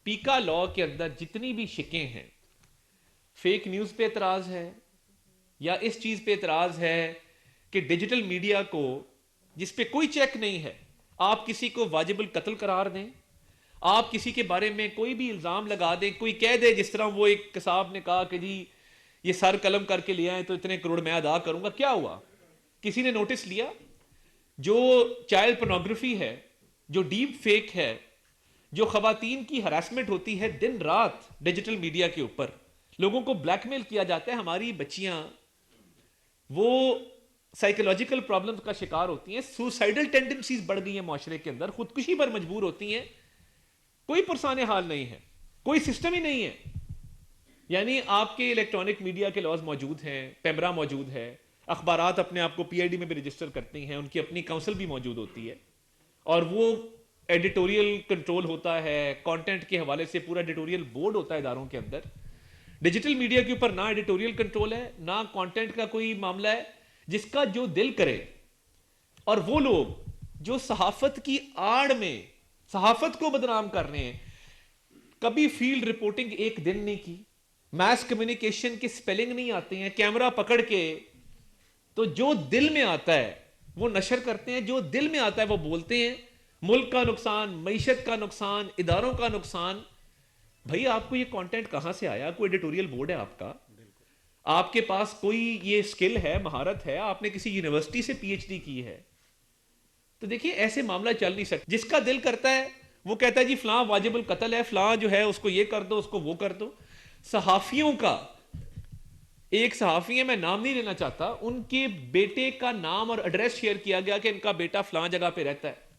پیکا لا کے اندر جتنی بھی شکیں ہیں، فیک نیوز پہ اعتراض ہے یا اس چیز پہ اعتراض ہے کہ ڈیجیٹل میڈیا کو جس پہ کوئی چیک نہیں ہے، آپ کسی کو واجب القتل قرار دیں، آپ کسی کے بارے میں کوئی بھی الزام لگا دیں، کوئی کہہ دے جس طرح وہ ایک قصاب نے کہا کہ جی یہ سر قلم کر کے لے آئے تو اتنے کروڑ میں ادا کروں گا، کیا ہوا؟ کسی نے نوٹس لیا؟ جو چائلڈ پورنوگرافی ہے، جو ڈیپ فیک ہے، جو خواتین کی ہراسمنٹ ہوتی ہے دن رات ڈیجیٹل میڈیا کے اوپر، لوگوں کو بلیک میل کیا جاتا ہے، ہماری بچیاں وہ سائیکولوجیکل پرابلمز کا شکار ہوتی ہیں، سوسائڈل ٹینڈنسیز بڑھ گئی ہیں معاشرے کے اندر، خودکشی پر مجبور ہوتی ہیں، کوئی پرسان حال نہیں ہے، کوئی سسٹم ہی نہیں ہے۔ یعنی آپ کے الیکٹرانک میڈیا کے لاز موجود ہیں، پیمرا موجود ہے، اخبارات اپنے آپ کو پی آئی ڈی میں بھی رجسٹر کرتی ہیں، ان کی اپنی کونسل بھی موجود ہوتی ہے، اور وہ ایڈیٹوریل کنٹرول ہوتا ہے، کانٹینٹ کے حوالے سے پورا ایڈیٹوریل بورڈ ہوتا ہے اداروں کے اندر۔ ڈیجیٹل میڈیا کے اوپر نہ ایڈیٹوریل کنٹرول ہے، نہ کانٹینٹ کا کوئی معاملہ ہے، جس کا جو دل کرے۔ اور وہ لوگ جو صحافت کی آڑ میں صحافت کو بدنام کر رہے ہیں، کبھی فیلڈ رپورٹنگ ایک دن نہیں کی، میس کمیونیکیشن کے سپیلنگ نہیں آتے ہیں، کیمرہ پکڑ کے تو جو دل میں آتا ہے وہ نشر کرتے ہیں، جو دل میں آتا ہے وہ بولتے ہیں، ملک کا نقصان، معیشت کا نقصان، اداروں کا نقصان۔ بھائی آپ کو یہ کانٹینٹ کہاں سے آیا؟ کوئی ایڈیٹوریل بورڈ ہے آپ کا؟ آپ کے پاس کوئی یہ سکل ہے، مہارت ہے، آپ نے کسی یونیورسٹی سے پی ایچ ڈی کی ہے؟ تو دیکھیے ایسے معاملہ چل نہیں سکتا۔ جس کا دل کرتا ہے وہ کہتا ہے جی فلاں واجب القتل ہے، فلاں جو ہے اس کو یہ کر دو، اس کو وہ کر دو۔ صحافیوں کا ایک صحافی ہے، میں نام نہیں لینا چاہتا، ان کے بیٹے کا نام اور ایڈریس شیئر کیا گیا کہ ان کا بیٹا فلاں جگہ پہ رہتا ہے۔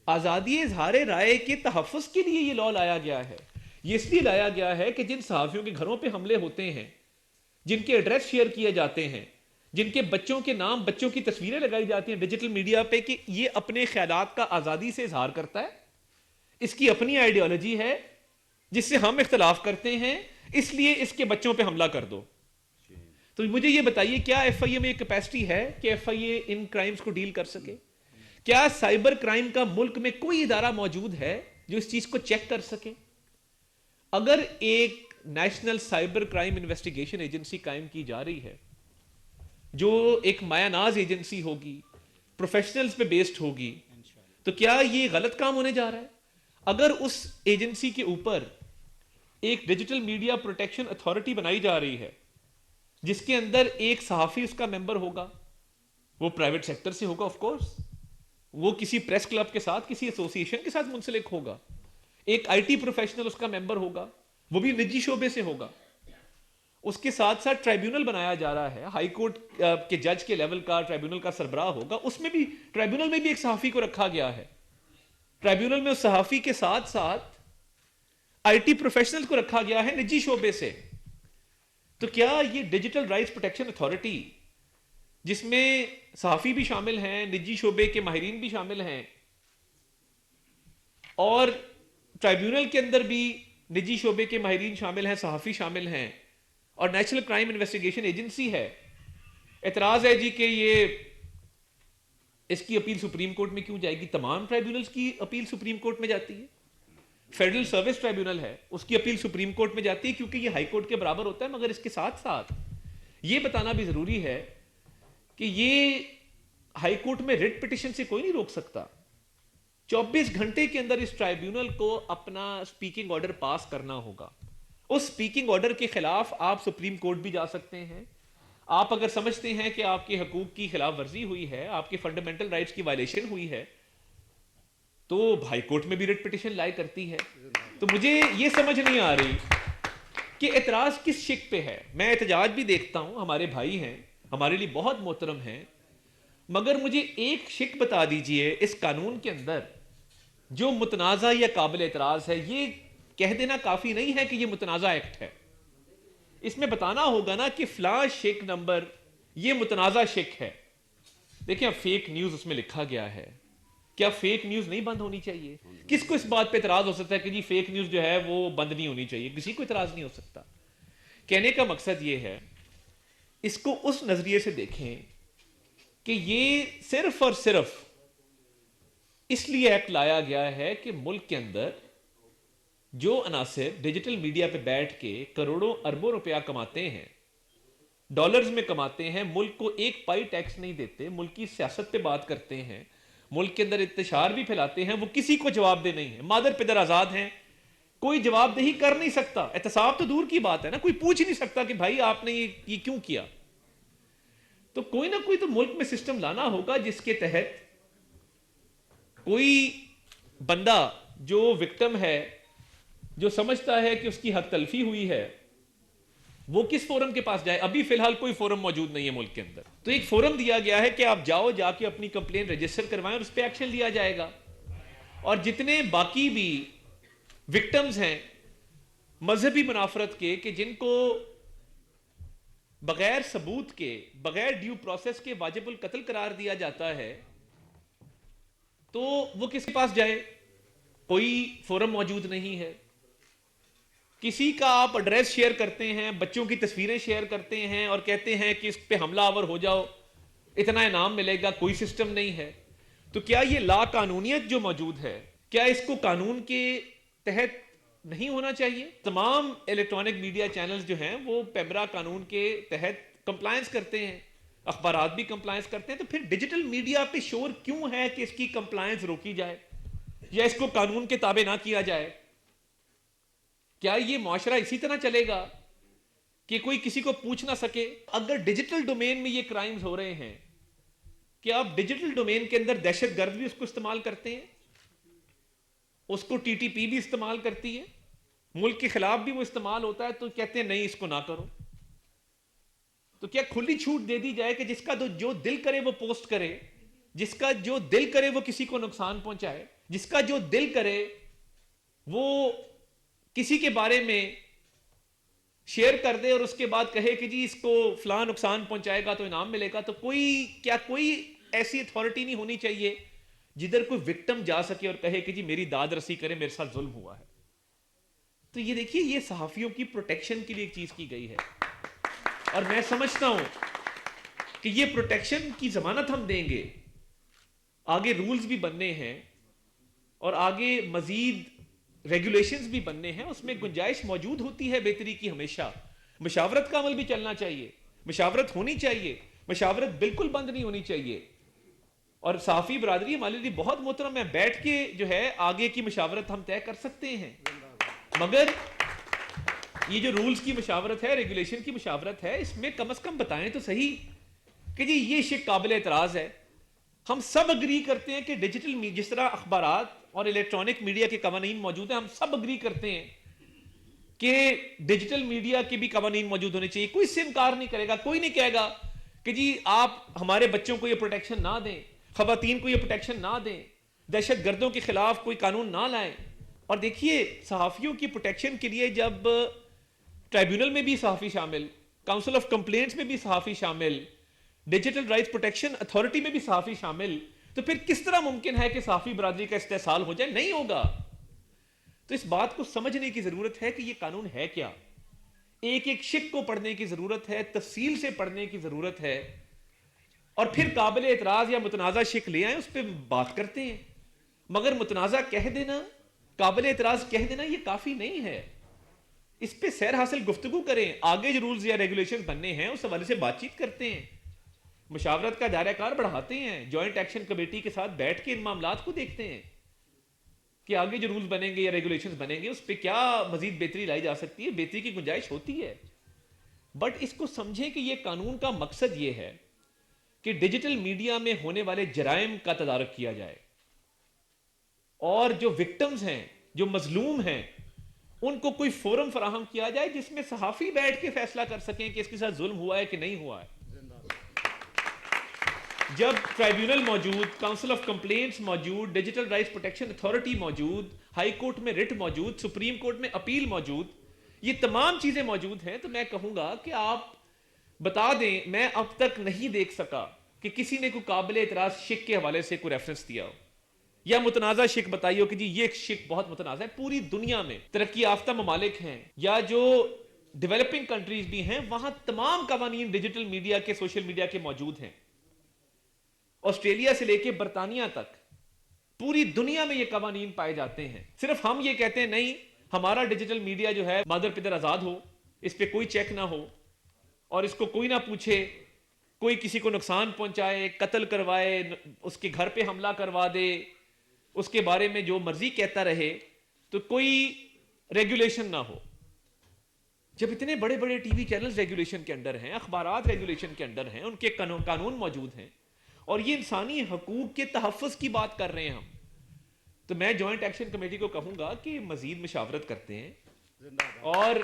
آزادی اظہار رائے کے تحفظ کے لیے یہ لا لایا گیا ہے۔ یہ اس لیے لایا گیا ہے کہ جن صحافیوں کے گھروں پہ حملے ہوتے ہیں، جن کے ایڈریس شیئر کیے جاتے ہیں، جن کے بچوں کے نام، بچوں کی تصویریں لگائی جاتی ہیں ڈیجیٹل میڈیا پہ، کہ یہ اپنے خیالات کا آزادی سے اظہار کرتا ہے، اس کی اپنی آئیڈیالوجی ہے جس سے ہم اختلاف کرتے ہیں، اس لیے اس کے بچوں پہ حملہ کر دو۔ تو مجھے یہ بتائیے کیا ایف آئی اے میں کیپیسٹی ہے کہ ایف آئی اے ان کرائمز کو ڈیل کر سکے؟ کیا سائبر کرائم کا ملک میں کوئی ادارہ موجود ہے جو اس چیز کو چیک کر سکے؟ اگر ایک national cyber crime investigation agency قائم کی جا رہی ہے، جو ایک مایا ناز ایجنسی ہوگی، پروفیشنلز پہ بیسڈ ہوگی، تو کیا یہ غلط کام ہونے جا رہا ہے؟ اگر اس ایجنسی کے اوپر ایک ڈیجیٹل میڈیا پروٹیکشن اتھارٹی بنائی جا رہی ہے، جس کے اندر ایک صحافی اس کا ممبر ہوگا، وہ پرائیویٹ سیکٹر سے ہوگا، آف کورس وہ کسی پریس کلب کے ساتھ، کسی ایسوسی ایشن کے ساتھ منسلک ہوگا، ایک آئی ٹی پروفیشنل اس کا ممبر ہوگا، وہ بھی نجی شعبے سے ہوگا، اس کے ساتھ ساتھ ٹرائیبیونل بنایا جا رہا ہے، ہائی کورٹ کے جج کے لیول کا ٹرائیبیونل کا سربراہ ہوگا، اس میں بھی ٹرائیبیونل میں بھی ایک صحافی کو رکھا گیا ہے، ٹرائیبیونل میں اس صحافی کے ساتھ ساتھ آئی ٹی پروفیشنل کو رکھا گیا ہے نجی شعبے سے۔ تو کیا یہ ڈیجیٹل رائٹس پروٹیکشن اتھارٹی، جس میں صحافی بھی شامل ہیں، نجی شعبے کے ماہرین بھی شامل ہیں، اور ٹرائیبیونل کے اندر بھی نجی شعبے کے ماہرین شامل ہیں، صحافی شامل ہیں، اور نیشنل کرائم انویسٹیگیشن ایجنسی ہے، اعتراض ہے جی کہ یہ اس کی اپیل سپریم کورٹ میں کیوں جائے گی؟ تمام ٹرائیبیونلز کی اپیل سپریم کورٹ میں جاتی ہے۔ فیڈرل سروس ٹرائیبیونل ہے، اس کی اپیل سپریم کورٹ میں جاتی ہے کیونکہ یہ ہائی کورٹ کے برابر ہوتا ہے، مگر اس کے ساتھ ساتھ یہ بتانا بھی ضروری ہے کہ یہ ہائی کورٹ میں ریٹ پٹیشن سے کوئی نہیں روک سکتا۔ 24 گھنٹے کے اندر اس ٹرائیبیونل کو اپنا سپیکنگ آرڈر پاس کرنا ہوگا۔ اس سپیکنگ آرڈر کے خلاف آپ سپریم کورٹ بھی جا سکتے ہیں۔ آپ اگر سمجھتے ہیں کہ آپ کے حقوق کی خلاف ورزی ہوئی ہے، آپ کے فنڈامنٹل رائٹس کی وائلیشن ہوئی ہے، تو ہائی کورٹ میں بھی ریٹ پٹیشن لائی کرتی ہے۔ تو مجھے یہ سمجھ نہیں آ رہی کہ اعتراض کس شک پہ ہے۔ میں احتجاج بھی دیکھتا ہوں، ہمارے بھائی ہیں، ہمارے لیے بہت محترم ہیں، مگر مجھے ایک شک بتا دیجئے اس قانون کے اندر جو متنازع یا قابل اعتراض ہے۔ یہ کہہ دینا کافی نہیں ہے کہ یہ متنازع ایکٹ ہے، اس میں بتانا ہوگا نا کہ فلاں شک نمبر یہ متنازع شک ہے۔ دیکھیں اب فیک نیوز اس میں لکھا گیا ہے، کیا فیک نیوز نہیں بند ہونی چاہیے؟ کس کو اس بات پہ اعتراض ہو سکتا ہے کہ جی فیک نیوز جو ہے وہ بند نہیں ہونی چاہیے؟ کسی کو اعتراض نہیں ہو سکتا۔ کہنے کا مقصد یہ ہے، اس کو اس نظریے سے دیکھیں کہ یہ صرف اور صرف اس لیے ایکٹ لایا گیا ہے کہ ملک کے اندر جو عناصر ڈیجیٹل میڈیا پہ بیٹھ کے کروڑوں اربوں روپیہ کماتے ہیں، ڈالرز میں کماتے ہیں، ملک کو ایک پائی ٹیکس نہیں دیتے، ملک کی سیاست پہ بات کرتے ہیں، ملک کے اندر انتشار بھی پھیلاتے ہیں، وہ کسی کو جواب دہ نہیں ہے، مادر پدر آزاد ہیں، کوئی جواب دہی کر نہیں سکتا، احتساب تو دور کی بات ہے نا، کوئی پوچھ نہیں سکتا کہ بھائی آپ نے یہ کیوں کیا. تو کوئی نہ کوئی تو ملک میں سسٹم لانا ہوگا جس کے تحت کوئی بندہ جو وکٹم ہے، جو سمجھتا ہے کہ اس کی حق تلفی ہوئی ہے، وہ کس فورم کے پاس جائے. ابھی فی الحال کوئی فورم موجود نہیں ہے ملک کے اندر. تو ایک فورم دیا گیا ہے کہ آپ جاؤ، جا کے اپنی کمپلین رجسٹر کروائیں اور اس پہ ایکشن لیا جائے گا. اور جتنے باقی بھی وکٹمز ہیں مذہبی منافرت کے، کہ جن کو بغیر ثبوت کے، بغیر ڈیو پروسیس کے واجب القتل قرار دیا جاتا ہے، تو وہ کس کے پاس جائے؟ کوئی فورم موجود نہیں ہے. کسی کا آپ ایڈریس شیئر کرتے ہیں، بچوں کی تصویریں شیئر کرتے ہیں اور کہتے ہیں کہ اس پہ حملہ آور ہو جاؤ، اتنا انعام ملے گا، کوئی سسٹم نہیں ہے. تو کیا یہ لا قانونیت جو موجود ہے، کیا اس کو قانون کے تحت نہیں ہونا چاہیے؟ تمام الیکٹرانک میڈیا چینلز جو ہیں وہ پیمرا قانون کے تحت کمپلائنس کرتے ہیں، اخبارات بھی کمپلائنس کرتے ہیں. تو پھر ڈیجیٹل میڈیا پہ شور کیوں ہے کہ اس کی کمپلائنس روکی جائے یا اس کو قانون کے تابع نہ کیا جائے؟ کیا یہ معاشرہ اسی طرح چلے گا کہ کوئی کسی کو پوچھ نہ سکے؟ اگر ڈیجیٹل ڈومین میں یہ کرائمز ہو رہے ہیں، کہ آپ ڈیجیٹل ڈومین کے اندر دہشت گرد بھی اس کو استعمال کرتے ہیں، اس کو ٹی ٹی پی بھی استعمال کرتی ہے، ملک کے خلاف بھی وہ استعمال ہوتا ہے، تو کہتے ہیں نہیں اس کو نہ کرو. تو کیا کھلی چھوٹ دے دی جائے کہ جس کا جو دل کرے وہ پوسٹ کرے، جس کا جو دل کرے وہ کسی کو نقصان پہنچائے، جس کا جو دل کرے وہ کسی کے بارے میں شیئر کر دے اور اس کے بعد کہے کہ جی اس کو فلاں نقصان پہنچائے گا تو انعام ملے گا؟ تو کوئی ایسی اتھارٹی نہیں ہونی چاہیے جدھر کوئی وکٹم جا سکے اور کہے کہ جی میری داد رسی کرے، میرے ساتھ ظلم ہوا ہے. تو یہ دیکھیے، یہ صحافیوں کی پروٹیکشن کے لیے ایک چیز کی گئی ہے، اور میں سمجھتا ہوں کہ یہ پروٹیکشن کی ضمانت ہم دیں گے. آگے رولز بھی بننے ہیں اور آگے مزید ریگولیشنز بھی بننے ہیں، اس میں گنجائش موجود ہوتی ہے بہتری کی. ہمیشہ مشاورت کا عمل بھی چلنا چاہیے، مشاورت ہونی چاہیے، مشاورت بالکل بند نہیں ہونی چاہیے. اور صحافی برادری ہمارے لیے بہت محترم ہے، بیٹھ کے جو ہے آگے کی مشاورت ہم طے کر سکتے ہیں، مگر یہ جو رولز کی مشاورت ہے، ریگولیشن کی مشاورت ہے، اس میں کم از کم بتائیں تو صحیح کہ جی یہ شک قابل اعتراض ہے. ہم سب اگری کرتے ہیں کہ ڈیجیٹل جس طرح اخبارات اور الیکٹرانک میڈیا کے قوانین موجود ہیں، ہم سب اگری کرتے ہیں کہ ڈیجیٹل میڈیا کے بھی قوانین موجود ہونے چاہیے. کوئی اس سے انکار نہیں کرے گا، کوئی نہیں کہے گا کہ جی آپ ہمارے بچوں کو یہ پروٹیکشن نہ دیں، خواتین کو یہ پروٹیکشن نہ دیں، دہشت گردوں کے خلاف کوئی قانون نہ لائیں. اور دیکھیے، صحافیوں کی پروٹیکشن کے لیے جب ٹرائیبیونل میں بھی صحافی شامل، کاؤنسل آف کمپلینٹس میں بھی صحافی شامل، ڈیجیٹل رائٹس پروٹیکشن اتھارٹی میں بھی صحافی شامل، تو پھر کس طرح ممکن ہے کہ صحافی برادری کا استحصال ہو جائے؟ نہیں ہوگا. تو اس بات کو سمجھنے کی ضرورت ہے کہ یہ قانون ہے کیا، ایک ایک شک کو پڑھنے کی ضرورت ہے، تفصیل سے پڑھنے کی ضرورت ہے، اور پھر قابل اعتراض یا متنازع شک لے آئیں، اس پہ بات کرتے ہیں. مگر متنازع کہہ دینا، قابل اعتراض کہہ دینا یہ کافی نہیں ہے. اس پہ سیر حاصل گفتگو کریں، آگے جو رولز یا ریگولیشن بننے ہیں اس حوالے سے بات چیت کرتے ہیں، مشاورت کا دائرہ کار بڑھاتے ہیں، جوائنٹ ایکشن کمیٹی کے ساتھ بیٹھ کے ان معاملات کو دیکھتے ہیں کہ آگے جو رولز بنیں گے یا ریگولیشنز بنیں گے اس پہ کیا مزید بہتری لائی جا سکتی ہے. بہتری کی گنجائش ہوتی ہے، بٹ اس کو سمجھیں کہ یہ قانون کا مقصد یہ ہے کہ ڈیجیٹل میڈیا میں ہونے والے جرائم کا تدارک کیا جائے، اور جو وکٹمز ہیں، جو مظلوم ہیں، ان کو کوئی فورم فراہم کیا جائے جس میں صحافی بیٹھ کے فیصلہ کر سکیں کہ اس کے ساتھ ظلم ہوا ہے کہ نہیں ہوا ہے. جب ٹرائیبیونل موجود، کاؤنسل آف کمپلینٹس موجود، ڈیجیٹل رائٹس پروٹیکشن اتھارٹی موجود، ہائی کورٹ میں رٹ موجود، سپریم کورٹ میں اپیل موجود، یہ تمام چیزیں موجود ہیں، تو میں کہوں گا کہ آپ بتا دیں. میں اب تک نہیں دیکھ سکا کہ کسی نے کوئی قابل اعتراض شک کے حوالے سے کوئی ریفرنس دیا ہو یا متنازع شک بتائی ہو کہ جی یہ شک بہت متنازع ہے. پوری دنیا میں ترقی یافتہ ممالک ہیں یا جو ڈیولپنگ کنٹریز بھی ہیں، وہاں تمام قوانین ڈیجیٹل میڈیا کے، سوشل میڈیا کے موجود ہیں. آسٹریلیا سے لے کے برطانیہ تک پوری دنیا میں یہ قوانین پائے جاتے ہیں. صرف ہم یہ کہتے ہیں نہیں ہمارا ڈیجیٹل میڈیا جو ہے مادر پدر آزاد ہو، اس پہ کوئی چیک نہ ہو اور اس کو کوئی نہ پوچھے، کوئی کسی کو نقصان پہنچائے، قتل کروائے، اس کے گھر پہ حملہ کروا دے، اس کے بارے میں جو مرضی کہتا رہے، تو کوئی ریگولیشن نہ ہو. جب اتنے بڑے بڑے ٹی وی چینلز ریگولیشن کے انڈر ہیں، اخبارات ریگولیشن کے انڈر ہیں، ان کے قانون موجود ہیں، اور یہ انسانی حقوق کے تحفظ کی بات کر رہے ہیں ہم، تو میں جوائنٹ ایکشن کمیٹی کو کہوں گا کہ مزید مشاورت کرتے ہیں اور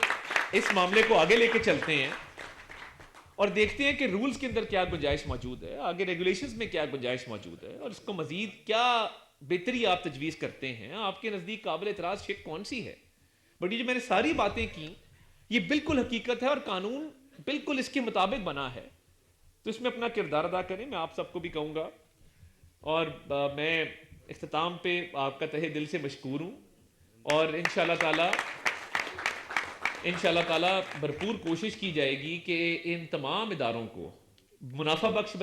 اس معاملے کو آگے لے کے چلتے ہیں اور دیکھتے ہیں کہ رولز کے اندر کیا گنجائش موجود ہے، آگے ریگولیشنز میں کیا گنجائش موجود ہے، اور اس کو مزید کیا بہتری آپ تجویز کرتے ہیں. آپ کے نزدیک قابل اعتراض شک کون سی ہے؟ بٹ یہ جو میں نے ساری باتیں کی یہ بالکل حقیقت ہے اور قانون بالکل اس کے مطابق بنا ہے، تو اس میں اپنا کردار ادا کریں. میں آپ سب کو بھی کہوں گا، اور میں اختتام پہ آپ کا تہہ دل سے مشکور ہوں، اور انشاءاللہ تعالی بھرپور کوشش کی جائے گی کہ ان تمام اداروں کو منافع بخش